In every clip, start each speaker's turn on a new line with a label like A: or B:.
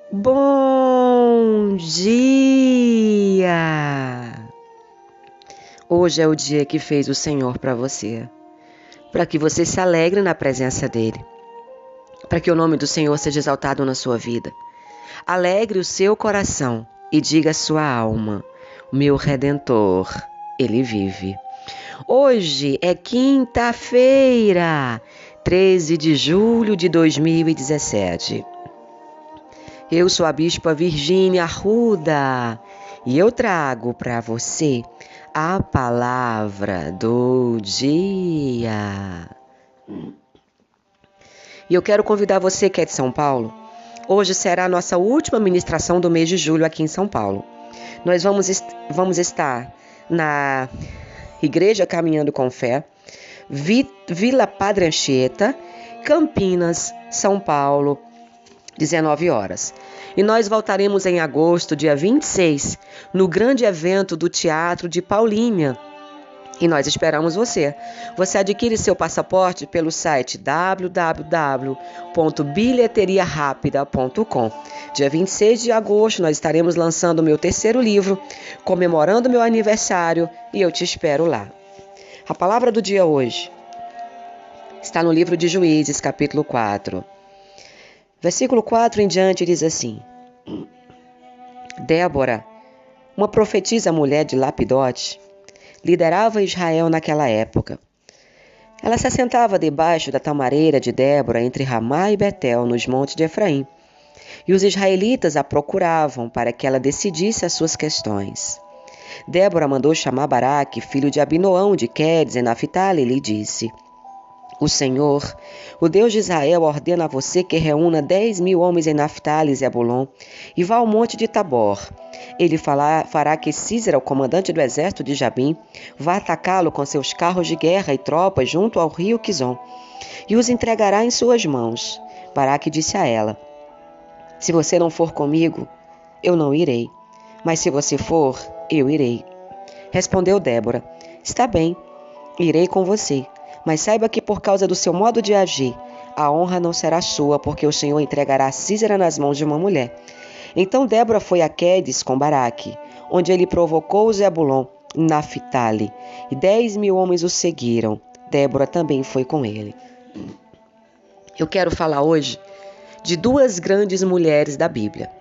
A: Bom dia! Hoje é o dia que fez o Senhor para você, para que você se alegre na presença dEle, para que o nome do Senhor seja exaltado na sua vida. Alegre o seu coração e diga à sua alma: o meu Redentor, Ele vive. Hoje é quinta-feira, 13 de julho de 2017. Eu sou a Bispa Virgínia Arruda e eu trago para você a palavra do dia. E eu quero convidar você que é de São Paulo. Hoje será a nossa última ministração do mês de julho aqui em São Paulo. Nós vamos estar na Igreja Caminhando com Fé, Vila Padre Anchieta, Campinas, São Paulo, 19 horas. E nós voltaremos em agosto, dia 26, no grande evento do Teatro de Paulínia. E nós esperamos você. Você adquire seu passaporte pelo site www.bilheteriarapida.com. Dia 26 de agosto nós estaremos lançando o meu terceiro livro, comemorando meu aniversário, e eu te espero lá. A palavra do dia hoje está no livro de Juízes, capítulo 4. Versículo 4 em diante diz assim: Débora, uma profetisa mulher de Lapidote, liderava Israel naquela época. Ela se assentava debaixo da tamareira de Débora entre Ramá e Betel, nos montes de Efraim, e os israelitas a procuravam para que ela decidisse as suas questões. Débora mandou chamar Baraque, filho de Abinoão de Quedes, em Naphtali, e lhe disse: O Senhor, o Deus de Israel, ordena a você que reúna 10.000 homens em Naphtali e Zebulon e vá ao monte de Tabor. Ele fará que Sísera, o comandante do exército de Jabim, vá atacá-lo com seus carros de guerra e tropas junto ao rio Quizon, e os entregará em suas mãos. Baraque disse a ela: Se você não for comigo, eu não irei, mas se você for, eu irei. Respondeu Débora: Está bem, irei com você. Mas saiba que por causa do seu modo de agir, a honra não será sua, porque o Senhor entregará Sísera nas mãos de uma mulher. Então Débora foi a Quedes com Baraque, onde ele provocou Zebulon, Naphtali, e 10.000 homens o seguiram. Débora também foi com ele. Eu quero falar hoje de duas grandes mulheres da Bíblia.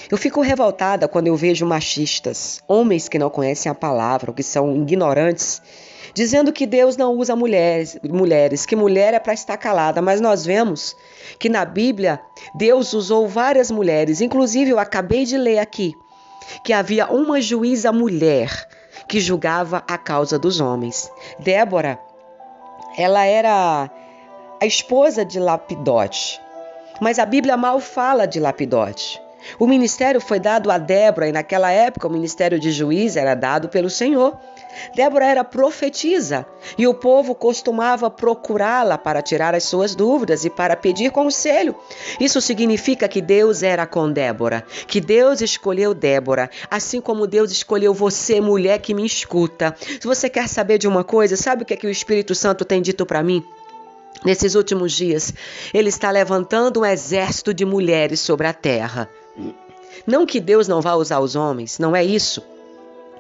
A: Eu fico revoltada quando eu vejo machistas, homens que não conhecem a palavra, ou que são ignorantes, dizendo que Deus não usa mulheres, que mulher é para estar calada, mas nós vemos que na Bíblia Deus usou várias mulheres, inclusive eu acabei de ler aqui que havia uma juíza mulher que julgava a causa dos homens. Débora, ela era a esposa de Lapidote, mas a Bíblia mal fala de Lapidote. O ministério foi dado a Débora e naquela época o ministério de juiz era dado pelo Senhor. Débora era profetisa e o povo costumava procurá-la para tirar as suas dúvidas e para pedir conselho. Isso significa que Deus era com Débora, que Deus escolheu Débora, assim como Deus escolheu você, mulher que me escuta. Se você quer saber de uma coisa, sabe o que é que o Espírito Santo tem dito para mim? Nesses últimos dias, ele está levantando um exército de mulheres sobre a terra. Não que Deus não vá usar os homens, não é isso.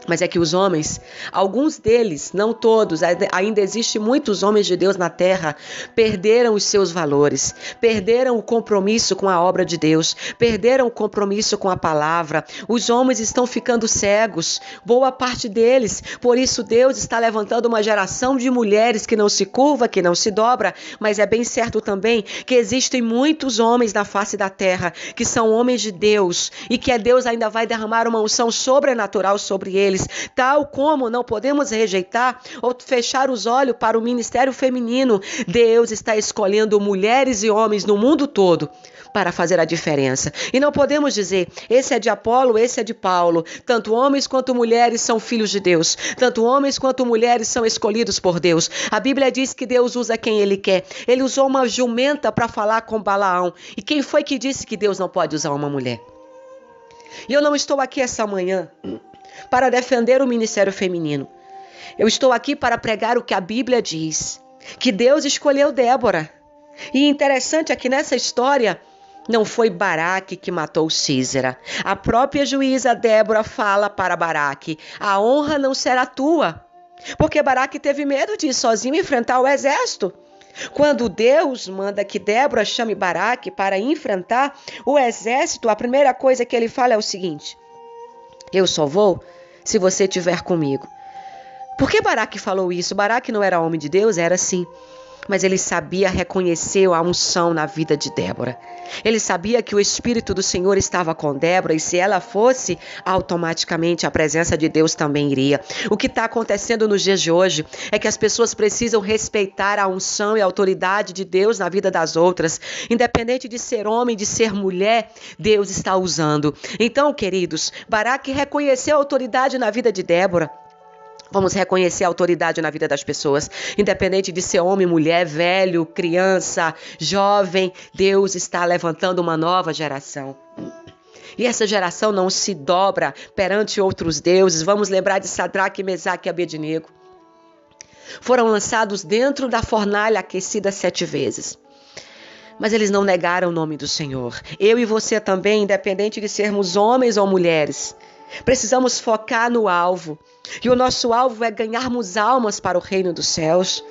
A: Mas é que os homens, alguns deles, não todos, ainda existem muitos homens de Deus na terra, perderam os seus valores, perderam o compromisso com a obra de Deus, perderam o compromisso com a palavra. Os homens estão ficando cegos, boa parte deles. Por isso Deus está levantando uma geração de mulheres que não se curva, que não se dobra, mas é bem certo também que existem muitos homens na face da terra que são homens de Deus e que Deus ainda vai derramar uma unção sobrenatural sobre eles. Tal como não podemos rejeitar ou fechar os olhos para o ministério feminino, Deus está escolhendo mulheres e homens no mundo todo para fazer a diferença. E não podemos dizer, esse é de Apolo, esse é de Paulo. Tanto homens quanto mulheres são filhos de Deus. Tanto homens quanto mulheres são escolhidos por Deus. A Bíblia diz que Deus usa quem Ele quer. Ele usou uma jumenta para falar com Balaão. E quem foi que disse que Deus não pode usar uma mulher? E eu não estou aqui essa manhã para defender o ministério feminino. Eu estou aqui para pregar o que a Bíblia diz, que Deus escolheu Débora. E interessante é que nessa história, Não foi Baraque que matou Sísera. A própria juíza Débora fala para Baraque: a honra não será tua. Porque Baraque teve medo de ir sozinho enfrentar o exército. Quando Deus manda que Débora chame Baraque para enfrentar o exército, a primeira coisa que ele fala é o seguinte: eu só vou se você estiver comigo. Por que Baraque falou isso? Baraque não era homem de Deus? Era sim. Mas ele sabia reconhecer a unção na vida de Débora. Ele sabia que o Espírito do Senhor estava com Débora e se ela fosse, automaticamente a presença de Deus também iria. O que está acontecendo nos dias de hoje é que as pessoas precisam respeitar a unção e a autoridade de Deus na vida das outras. Independente de ser homem, de ser mulher, Deus está usando. Então, queridos, Baraque reconheceu a autoridade na vida de Débora. Vamos reconhecer a autoridade na vida das pessoas, independente de ser homem, mulher, velho, criança, jovem. Deus está levantando uma nova geração. E essa geração não se dobra perante outros deuses. Vamos lembrar de Sadraque, Mesaque e Abednego. Foram lançados dentro da fornalha aquecida 7 vezes. Mas eles não negaram o nome do Senhor. Eu e você também, independente de sermos homens ou mulheres, precisamos focar no alvo. E o nosso alvo é ganharmos almas para o reino dos céus.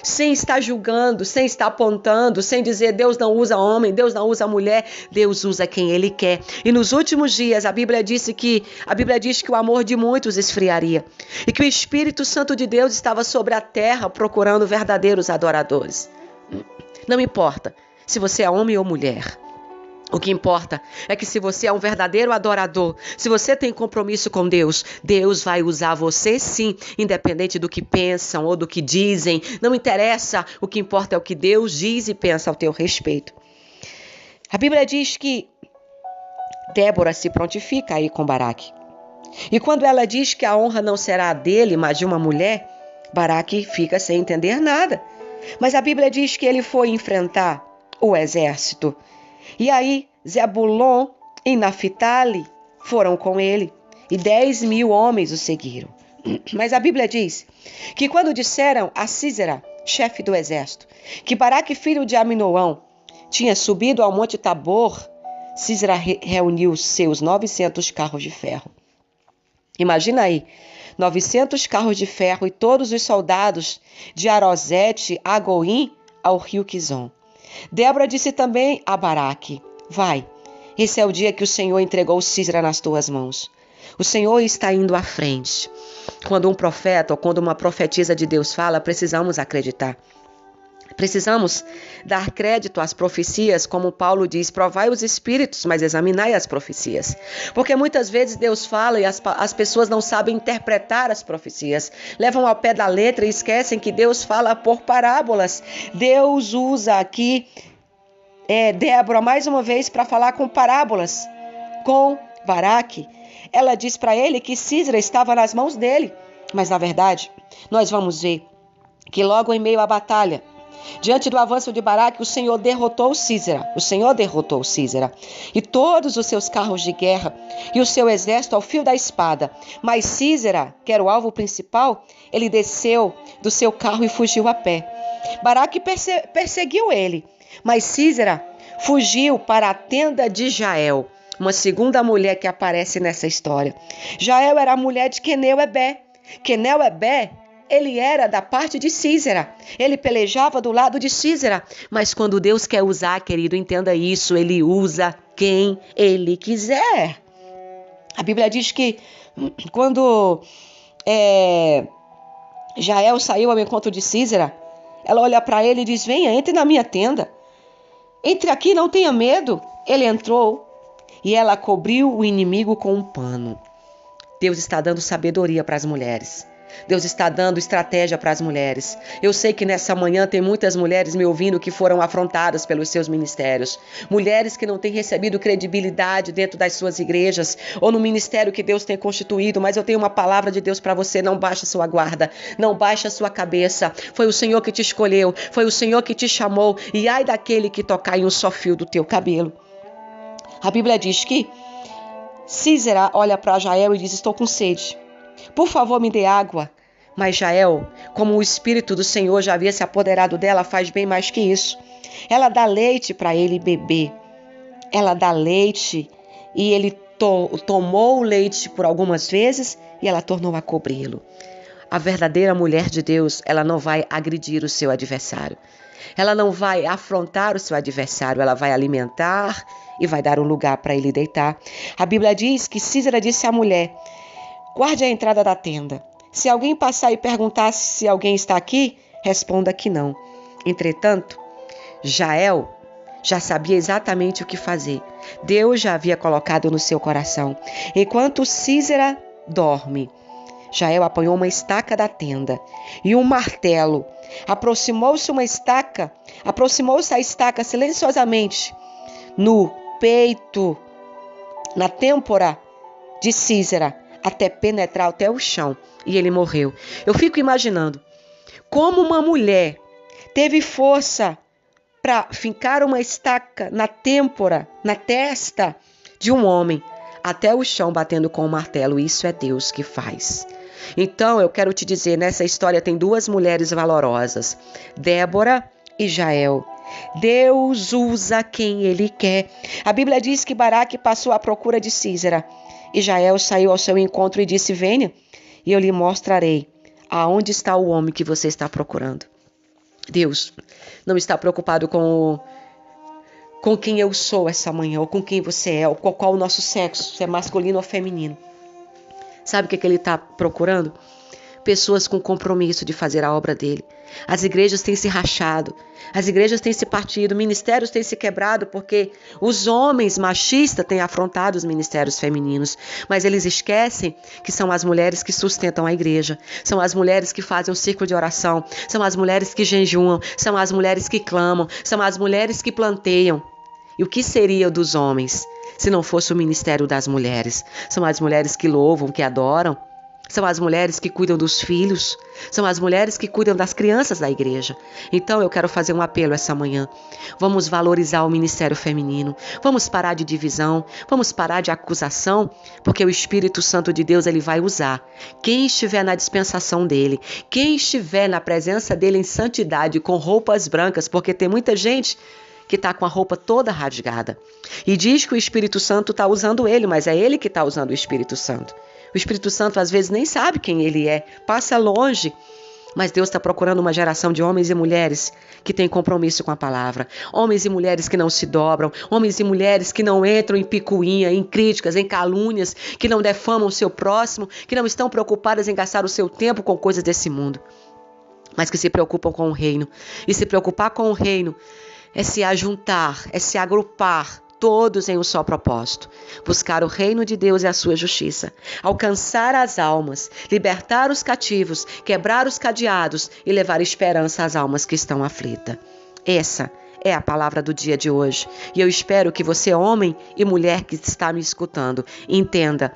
A: Sem estar julgando, sem estar apontando, sem dizer Deus não usa homem, Deus não usa mulher, Deus usa quem Ele quer. E nos últimos dias a Bíblia diz que o amor de muitos esfriaria e que o Espírito Santo de Deus estava sobre a terra procurando verdadeiros adoradores. Não importa se você é homem ou mulher. O que importa é que se você é um verdadeiro adorador, se você tem compromisso com Deus, Deus vai usar você sim, independente do que pensam ou do que dizem. Não interessa, o que importa é o que Deus diz e pensa ao teu respeito. A Bíblia diz que Débora se prontifica aí com Baraque. E quando ela diz que a honra não será dele, mas de uma mulher, Baraque fica sem entender nada. Mas a Bíblia diz que ele foi enfrentar o exército. E aí, Zebulon e Naphtali foram com ele, e 10.000 homens o seguiram. Mas a Bíblia diz que quando disseram a Sísera, chefe do exército, que Baraque, filho de Aminoão, tinha subido ao monte Tabor, Sísera reuniu seus 900 carros de ferro. Imagina aí, 900 carros de ferro e todos os soldados de Arosete a Goim ao rio Quizon. Débora disse também a Baraque: vai, esse é o dia que o Senhor entregou Sísera nas tuas mãos. O Senhor está indo à frente. Quando um profeta ou quando uma profetisa de Deus fala, precisamos acreditar. Precisamos dar crédito às profecias, como Paulo diz, provai os espíritos, mas examinai as profecias. Porque muitas vezes Deus fala e as pessoas não sabem interpretar as profecias. Levam ao pé da letra e esquecem que Deus fala por parábolas. Deus usa aqui Débora mais uma vez para falar com parábolas, com Baraque. Ela diz para ele que Sísera estava nas mãos dele. Mas na verdade, nós vamos ver que logo em meio à batalha, diante do avanço de Baraque, o Senhor derrotou Sísera. E todos os seus carros de guerra e o seu exército ao fio da espada. Mas Sísera, que era o alvo principal, ele desceu do seu carro e fugiu a pé. Baraque perseguiu ele, mas Sísera fugiu para a tenda de Jael, uma segunda mulher que aparece nessa história. Jael era a mulher de Queneu-ebé. Queneu-ebé, ele era da parte de Sísera. Ele pelejava do lado de Sísera. Mas quando Deus quer usar, querido, entenda isso, ele usa quem ele quiser. A Bíblia diz que quando Jael saiu ao encontro de Sísera, ela olha para ele e diz: venha, entre na minha tenda. Entre aqui, não tenha medo. Ele entrou e ela cobriu o inimigo com um pano. Deus está dando sabedoria para as mulheres. Deus está dando estratégia para as mulheres. Eu sei que nessa manhã tem muitas mulheres me ouvindo que foram afrontadas pelos seus ministérios. Mulheres que não têm recebido credibilidade dentro das suas igrejas ou no ministério que Deus tem constituído. Mas eu tenho uma palavra de Deus para você. Não baixe a sua guarda. Não baixe a sua cabeça. Foi o Senhor que te escolheu. Foi o Senhor que te chamou. E ai daquele que tocar em um só fio do teu cabelo. A Bíblia diz que Sísera olha para Jael e diz: estou com sede. Por favor, me dê água. Mas Jael, como o Espírito do Senhor já havia se apoderado dela, faz bem mais que isso. Ela dá leite para ele beber. ela dá leite e ele tomou o leite por algumas vezes e ela tornou a cobri-lo. A verdadeira mulher de Deus, ela não vai agredir o seu adversário. Ela não vai afrontar o seu adversário, ela vai alimentar e vai dar um lugar para ele deitar. A Bíblia diz que Císera disse à mulher: guarde a entrada da tenda. Se alguém passar e perguntar se alguém está aqui, responda que não. Entretanto, Jael já sabia exatamente o que fazer. Deus já havia colocado no seu coração. Enquanto Císera dorme, Jael apanhou uma estaca da tenda e um martelo. Aproximou-se a estaca silenciosamente no peito, na têmpora de Císera, até penetrar até o chão, e ele morreu. Eu fico imaginando como uma mulher teve força para fincar uma estaca na têmpora, na testa de um homem, até o chão batendo com o martelo. Isso é Deus que faz. Então eu quero te dizer, nessa história tem duas mulheres valorosas, Débora e Jael. Deus usa quem Ele quer. A Bíblia diz que Baraque passou à procura de Císera e Jael saiu ao seu encontro e disse: venha e eu lhe mostrarei aonde está o homem que você está procurando. Deus não está preocupado com quem eu sou essa manhã, ou com quem você é, ou qual o nosso sexo, se é masculino ou feminino. Sabe o que Ele está procurando? Pessoas com compromisso de fazer a obra dele. As igrejas têm se rachado, as igrejas têm se partido, ministérios têm se quebrado porque os homens machistas têm afrontado os ministérios femininos, mas eles esquecem que são as mulheres que sustentam a igreja, são as mulheres que fazem o círculo de oração, são as mulheres que jejuam, são as mulheres que clamam, são as mulheres que planteiam. E o que seria dos homens se não fosse o ministério das mulheres? São as mulheres que louvam, que adoram. São as mulheres que cuidam dos filhos. São as mulheres que cuidam das crianças da igreja. Então eu quero fazer um apelo essa manhã. Vamos valorizar o ministério feminino. Vamos parar de divisão. Vamos parar de acusação. Porque o Espírito Santo de Deus, ele vai usar quem estiver na dispensação dele. Quem estiver na presença dele em santidade, com roupas brancas. Porque tem muita gente que está com a roupa toda rasgada. E diz que o Espírito Santo está usando ele, mas é ele que está usando o Espírito Santo. O Espírito Santo às vezes nem sabe quem ele é, passa longe. Mas Deus está procurando uma geração de homens e mulheres que têm compromisso com a palavra. Homens e mulheres que não se dobram. Homens e mulheres que não entram em picuinha, em críticas, em calúnias, que não defamam o seu próximo, que não estão preocupadas em gastar o seu tempo com coisas desse mundo, mas que se preocupam com o reino. E se preocupar com o reino é se ajuntar, é se agrupar, todos em um só propósito: buscar o reino de Deus e a sua justiça, alcançar as almas, libertar os cativos, quebrar os cadeados e levar esperança às almas que estão aflitas. Essa é a palavra do dia de hoje. E eu espero que você, homem e mulher que está me escutando, entenda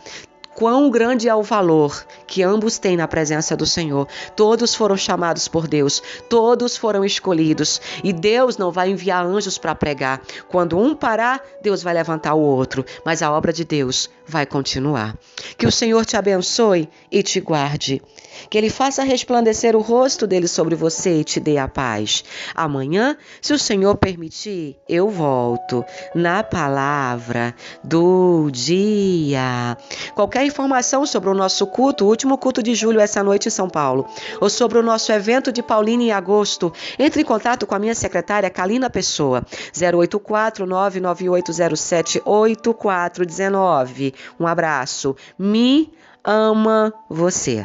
A: quão grande é o valor que ambos têm na presença do Senhor. Todos foram chamados por Deus, todos foram escolhidos, e Deus não vai enviar anjos para pregar. Quando um parar, Deus vai levantar o outro, mas a obra de Deus vai continuar. Que o Senhor te abençoe e te guarde. Que Ele faça resplandecer o rosto dele sobre você e te dê a paz. Amanhã, se o Senhor permitir, eu volto na palavra do dia. Qualquer informação sobre o nosso culto, o último culto de julho essa noite em São Paulo, ou sobre o nosso evento de Paulínia em agosto, entre em contato com a minha secretária Kalina Pessoa, 084-99807-8419. Um abraço. Me ama você.